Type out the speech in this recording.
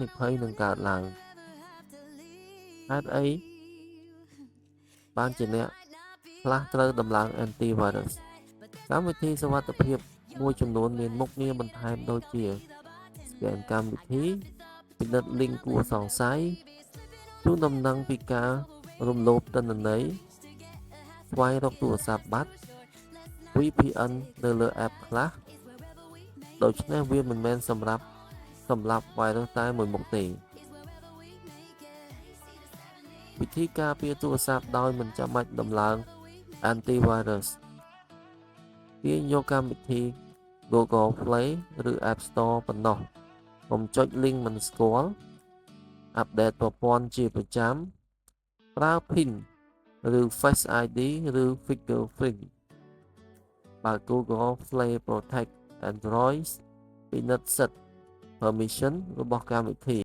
និភ័យនឹងកើតឡើងហេតុអីបានជាអ្នកខ្លះត្រូវដំឡើង antivirus កម្មវិធីសុវត្ថិភាពមួយចំនួនមានមុខងារបន្ថែមដូចជា scan កម្មវិធីពិនិត្យ link គួរសង្ស័យជូនដំណឹងពីការរំលោភទិន្នន័យស្វែងរកទូរស័ព្ទបាត់ VPN នៅលើ app ខ្លះដូច្នេះវាមិនមែនសម្រាប់សម្លាប់ virus តែមួយមុខទេវិធីការពារទូរស័ព្ទដោយមិនចាំបាច់ដំឡើង antivirus ទាញយកកម្មវិធី Google Play ឬ App Store ប៉ុណ្ណោះកុំចុច link មិនស្គាល់អាប់ដេតប្រព័ន្ធជាប្រចាំប្រើ PIN ឬ Face ID ឬ Fingerprint បើ Google Play Protect Android ពិនិត្យសិទ្ធិ permission របស់កម្មវិធី